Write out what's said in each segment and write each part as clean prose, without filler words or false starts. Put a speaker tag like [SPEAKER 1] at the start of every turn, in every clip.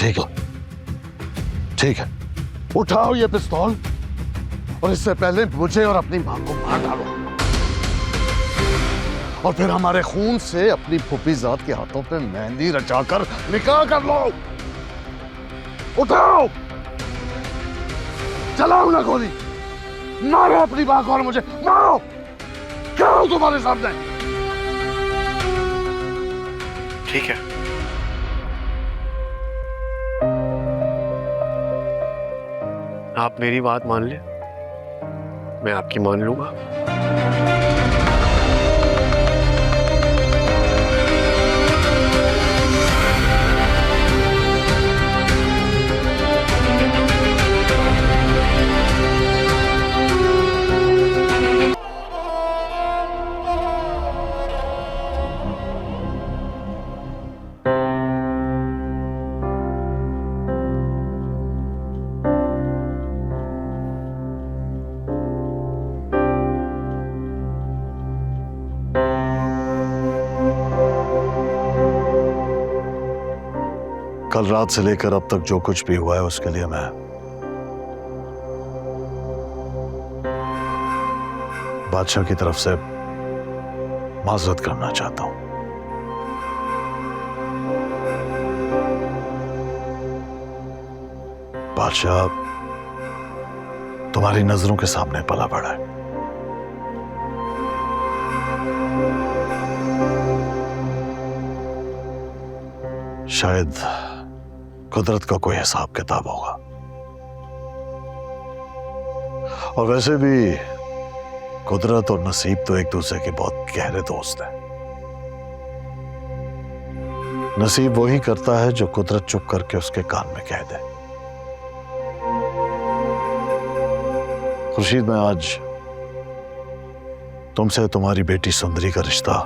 [SPEAKER 1] ठीक है, ठीक है, उठाओ ये पिस्तौल और इससे पहले मुझे और अपनी मां को मार डालो और फिर हमारे खून से अपनी फूफीजात के हाथों पे मेहंदी रचाकर निकाह कर लो। उठाओ, चलाओ ना गोली, मारो अपनी मां को और मुझे मारो। क्या हूं तुम्हारे सामने?
[SPEAKER 2] ठीक है। आप मेरी बात मान ले, मैं आपकी मान लूंगा।
[SPEAKER 1] कल रात से लेकर अब तक जो कुछ भी हुआ है उसके लिए मैं बादशाह की तरफ से माजरत करना चाहता हूं। बादशाह तुम्हारी नजरों के सामने पला बड़ा है। शायद कुदरत का कोई हिसाब किताब होगा, और वैसे भी कुदरत और नसीब तो एक दूसरे के बहुत गहरे दोस्त हैं। नसीब वही करता है जो कुदरत चुप करके उसके कान में कह दे। खुर्शीद, मैं आज तुमसे तुम्हारी बेटी सुंदरी का रिश्ता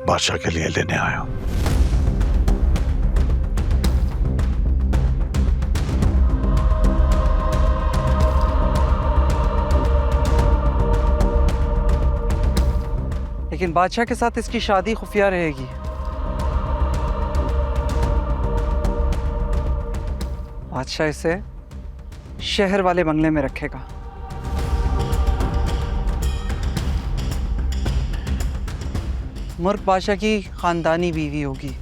[SPEAKER 1] बादशाह के लिए लेने आया हूं।
[SPEAKER 3] लेकिन बादशाह के साथ इसकी शादी खुफिया रहेगी। बादशाह इसे शहर वाले बंगले में रखेगा। मुर्ग बादशाह की खानदानी बीवी होगी।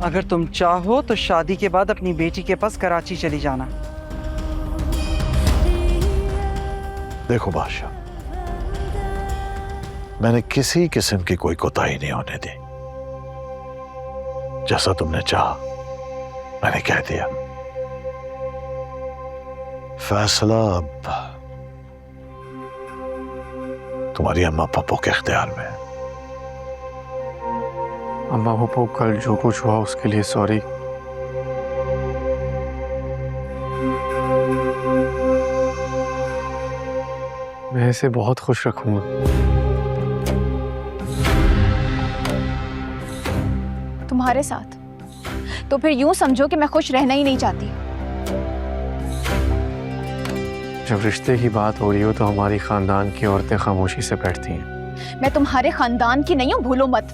[SPEAKER 3] अगर तुम चाहो तो शादी के बाद अपनी बेटी के पास कराची चली जाना।
[SPEAKER 1] देखो बादशाह, मैंने किसी किस्म की कोई कोताही नहीं होने दी। जैसा तुमने चाहा मैंने कह दिया। फैसला अब तुम्हारी अम्मा पप्पो के इख्तियार में है।
[SPEAKER 2] अम्मा पप्पो, कल जो कुछ हुआ उसके लिए सॉरी। मैं इसे बहुत खुश रखूंगा।
[SPEAKER 4] तुम्हारे साथ? तो फिर यूं समझो कि मैं खुश रहना ही नहीं चाहती।
[SPEAKER 2] जब रिश्ते की बात हो रही हो तो हमारी खानदान की औरतें खामोशी से बैठती हैं।
[SPEAKER 4] मैं तुम्हारे खानदान की नहीं हूं, भूलो मत।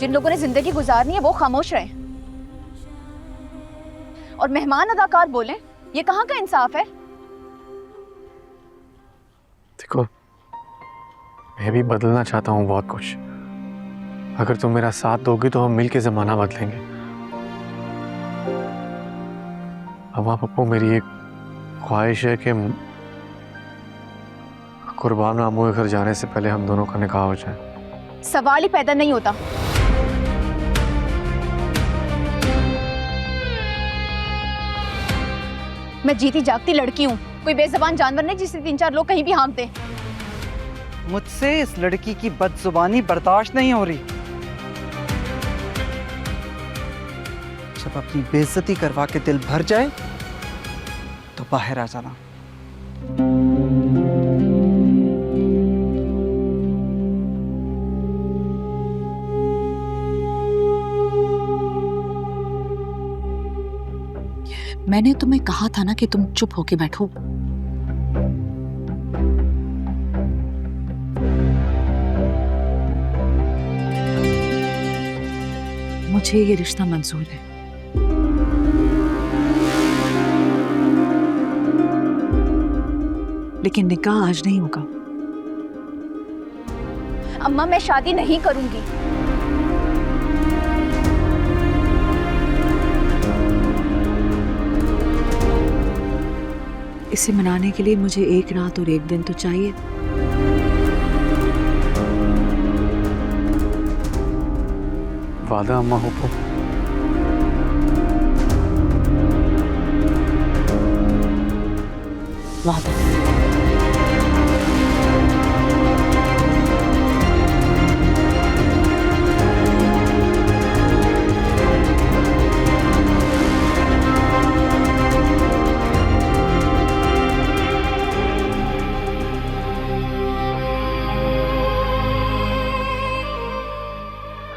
[SPEAKER 4] जिन लोगों ने जिंदगी गुजारनी है वो खामोश रहे और मेहमान अदाकार बोले, ये कहाँ का इंसाफ है?
[SPEAKER 2] देखो, मैं भी बदलना चाहता हूँ बहुत कुछ। अगर तुम मेरा साथ दोगी तो हम मिलके जमाना बदलेंगे। अम्मा पप्पू, मेरी एक ख्वाहिश है कि कुर्बान मामू के घर जाने से पहले हम दोनों का निकाह हो जाए।
[SPEAKER 4] सवाल ही पैदा नहीं होता। मैं जीती जागती लड़की हूँ, कोई बेज़बान जानवर नहीं जिसे 3-4 लोग कहीं भी हाँकते।
[SPEAKER 3] मुझसे इस लड़की की बदजुबानी बर्दाश्त नहीं हो रही। जब अपनी बेइज्जती करवा के दिल भर जाए तो बाहर आ जाना।
[SPEAKER 5] मैंने तुम्हें कहा था ना कि तुम चुप होके बैठो। मुझे ये रिश्ता मंजूर है। लेकिन निकाह आज नहीं होगा।
[SPEAKER 4] अम्मा मैं शादी नहीं करूंगी।
[SPEAKER 5] इसे मनाने के लिए मुझे एक रात और एक दिन तो चाहिए।
[SPEAKER 2] वादा अम्मा हुप्पो।
[SPEAKER 5] वादा।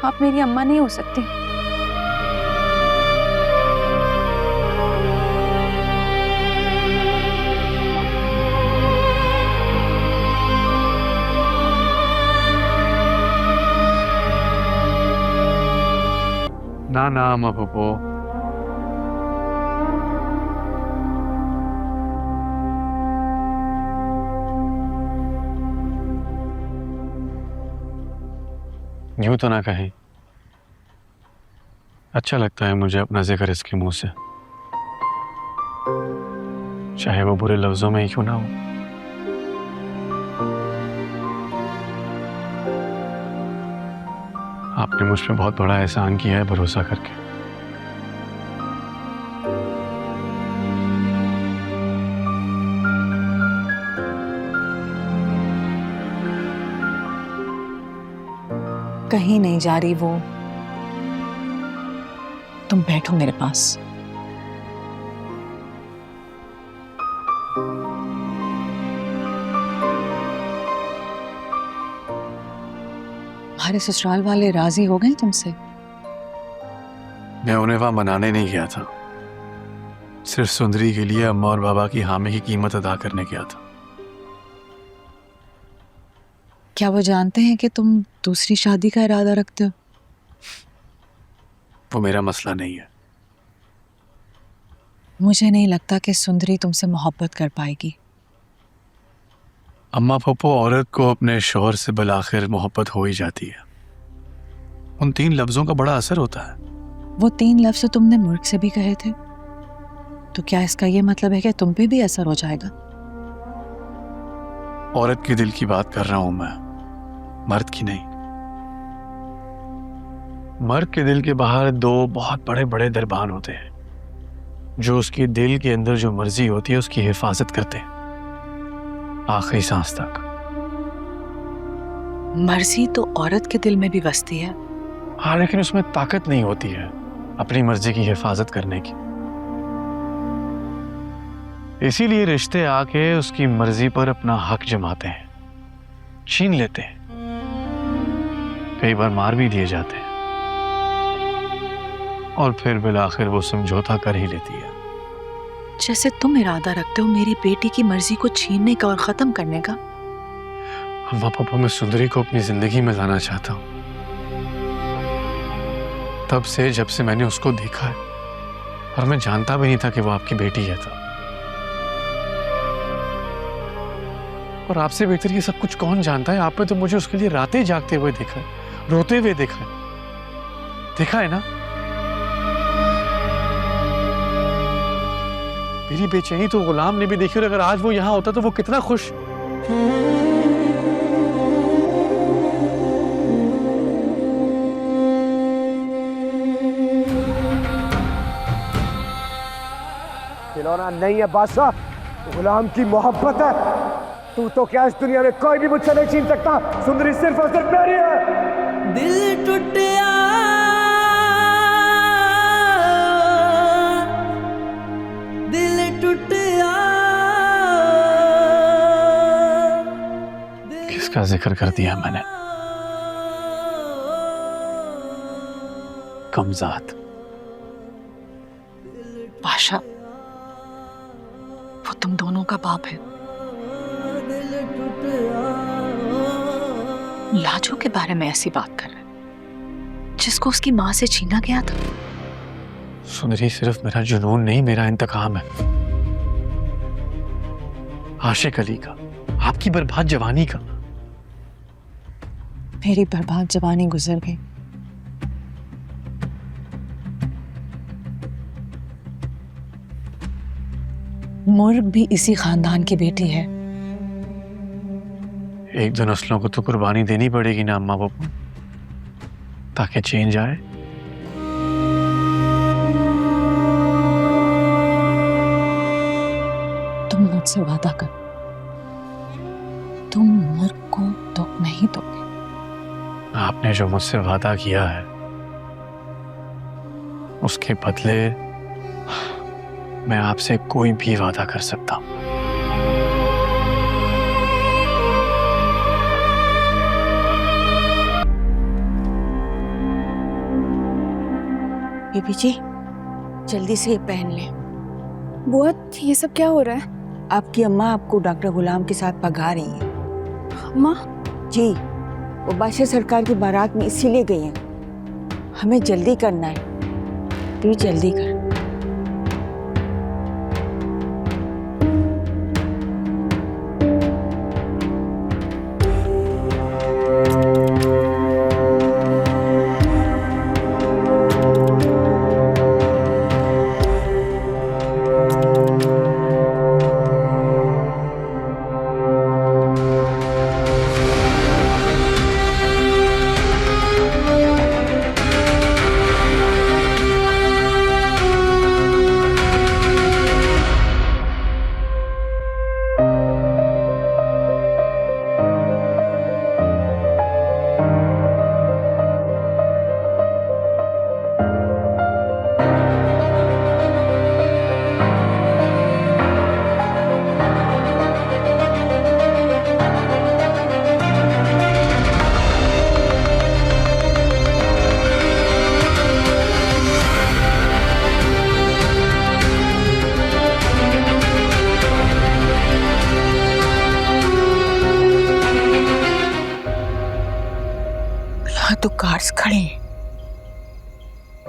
[SPEAKER 4] आप मेरी अम्मा नहीं हो सकती।
[SPEAKER 2] ना ना अम्मा हुप्पो। यूं तो ना कहें। अच्छा लगता है मुझे अपना जिक्र इसके मुंह से, चाहे वो बुरे लफ्जों में ही क्यों ना हो। आपने मुझ पे बहुत बड़ा एहसान किया है भरोसा करके।
[SPEAKER 5] कहीं नहीं जा रही वो। तुम बैठो मेरे पास। हमारे ससुराल वाले राजी हो गए तुमसे?
[SPEAKER 2] मैं उन्हें वहां मनाने नहीं गया था, सिर्फ सुंदरी के लिए अम्मा और बाबा की हामी की कीमत अदा करने गया था।
[SPEAKER 5] क्या वो जानते हैं कि तुम दूसरी शादी का इरादा रखते हो?
[SPEAKER 2] वो मेरा मसला नहीं है।
[SPEAKER 5] मुझे नहीं लगता कि सुंदरी तुमसे मोहब्बत कर पाएगी।
[SPEAKER 2] अम्मा पप्पो, औरत को अपने शौहर से बिलाखिर मोहब्बत हो ही जाती है। उन 3 लफ्जों का बड़ा असर होता है।
[SPEAKER 5] वो 3 लफ्ज तुमने मुल्क से भी कहे थे, तो क्या इसका ये मतलब है कि तुम पे भी असर हो जाएगा?
[SPEAKER 2] औरत के दिल की बात कर रहा हूं मैं, मर्द की नहीं। मर्द के दिल के बाहर 2 बहुत बड़े बड़े दरबान होते हैं जो उसके दिल के अंदर जो मर्जी होती है उसकी हिफाजत करते हैं आखिरी सांस तक।
[SPEAKER 5] मर्जी तो औरत के दिल में भी बसती है।
[SPEAKER 2] हाँ, लेकिन उसमें ताकत नहीं होती है अपनी मर्जी की हिफाजत करने की। इसीलिए रिश्ते आके उसकी मर्जी पर अपना हक जमाते हैं, छीन लेते हैं, कई बार मार भी दिए जाते हैं, और फिर बिलाखिर वो समझौता कर ही लेती है।
[SPEAKER 5] जैसे तुम इरादा रखते हो मेरी बेटी की मर्जी को छीनने का और खत्म करने का।
[SPEAKER 2] अम्मा पापा, मैं सुंदरी को अपनी जिंदगी में लाना चाहता हूं। तब से जब से मैंने उसको देखा है, और मैं जानता भी नहीं था कि वो आपकी बेटी है। तो और आपसे बेहतर ये सब कुछ कौन जानता है? आपने तो मुझे उसके लिए रातें जागते हुए देखा है, रोते हुए देखा है ना। मेरी बेचैनी तो गुलाम ने भी देखी, और अगर आज वो यहाँ होता तो वो कितना खुश।
[SPEAKER 6] खिलौना नहीं है बादशाह, गुलाम की मोहब्बत है। तू तो क्या इस दुनिया में कोई भी मुझसे नहीं छीन सकता। सुंदरी सिर्फ और सिर्फ मेरी है।
[SPEAKER 7] दिल टूटिया
[SPEAKER 2] किसका जिक्र कर दिया मैंने? कमजात।
[SPEAKER 5] बादशाह, वो तुम दोनों का बाप है। लाजो के बारे में ऐसी बात कर रहे हैं जिसको उसकी माँ से छीना गया था।
[SPEAKER 2] सुंदरी, सिर्फ मेरा जुनून नहीं, मेरा इंतकाम है आशिक अली का, आपकी बर्बाद जवानी का।
[SPEAKER 5] मेरी बर्बाद जवानी गुजर गई, मुर्ग भी इसी खानदान की बेटी है।
[SPEAKER 2] एक दो नस्लों को तो कुर्बानी देनी पड़ेगी ना अम्मा बापू, ताकि चेंज आए।
[SPEAKER 5] तुम मुझसे वादा कर, तुम मुर्ग को दुख नहीं दोगे।
[SPEAKER 2] आपने जो मुझसे वादा किया है उसके बदले मैं आपसे कोई भी वादा कर सकता हूं।
[SPEAKER 7] बीबी जी, जल्दी से ये पहन लें।
[SPEAKER 4] बुआ, ये सब क्या हो रहा है?
[SPEAKER 7] आपकी अम्मा आपको डॉक्टर गुलाम के साथ भगा रही हैं।
[SPEAKER 4] अम्मा?
[SPEAKER 7] जी, वो बादशाह सरकार की बारात में इसीलिए गई हैं। हमें जल्दी करना है, तू जल्दी कर। तो कार्स खड़े हैं,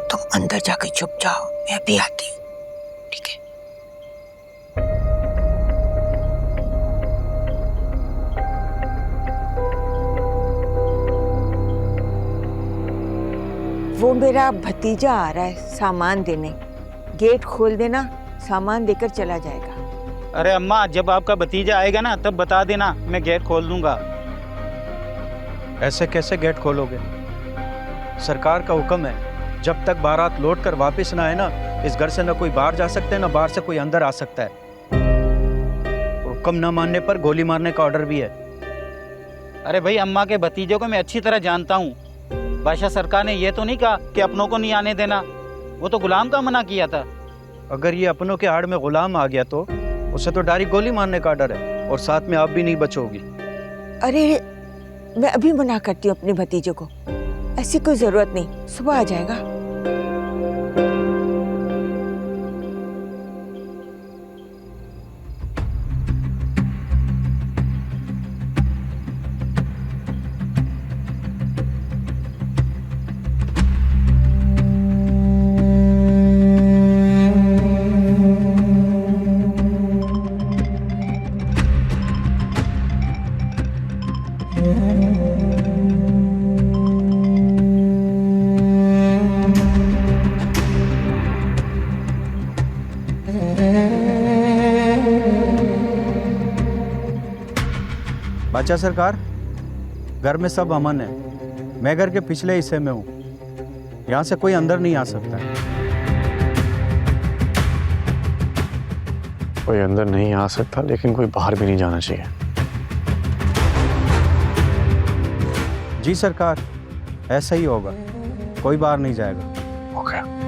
[SPEAKER 7] तुम अंदर जाके छुप जाओ, मैं अभी आती हूँ। ठीक है? वो मेरा भतीजा आ रहा है सामान देने, गेट खोल देना, सामान देकर चला जाएगा।
[SPEAKER 8] अरे अम्मा, जब आपका भतीजा आएगा ना तब बता देना, मैं गेट खोल दूंगा।
[SPEAKER 9] ऐसे कैसे गेट खोलोगे? सरकार का हुक्म है, जब तक बारात लौट कर वापस ना आए ना, इस घर से ना कोई बाहर जा सकता है ना बाहर से कोई अंदर आ सकता है। हुक्म ना मानने पर गोली मारने का ऑर्डर भी है।
[SPEAKER 8] अरे भाई, अम्मा के भतीजे को मैं अच्छी तरह जानता हूँ। बादशाह सरकार ने ये तो नहीं कहा कि अपनों को नहीं आने देना, वो तो गुलाम का मना किया था।
[SPEAKER 9] अगर ये अपनों के आड़ में गुलाम आ गया तो उसे तो डायरेक्ट गोली मारने का ऑर्डर है, और साथ में आप भी नहीं बचोगी।
[SPEAKER 7] अरे मैं अभी मना करती हूँ अपने भतीजे को, ऐसी कोई जरूरत नहीं, सुबह आ जाएगा।
[SPEAKER 9] बादशाह सरकार, घर में सब अमन है। मैं घर के पिछले हिस्से में हूँ, यहाँ से कोई अंदर नहीं आ सकता।
[SPEAKER 2] कोई अंदर नहीं आ सकता, लेकिन कोई बाहर भी नहीं जाना चाहिए।
[SPEAKER 9] जी सरकार, ऐसा ही होगा, कोई बाहर नहीं जाएगा।
[SPEAKER 2] ओके।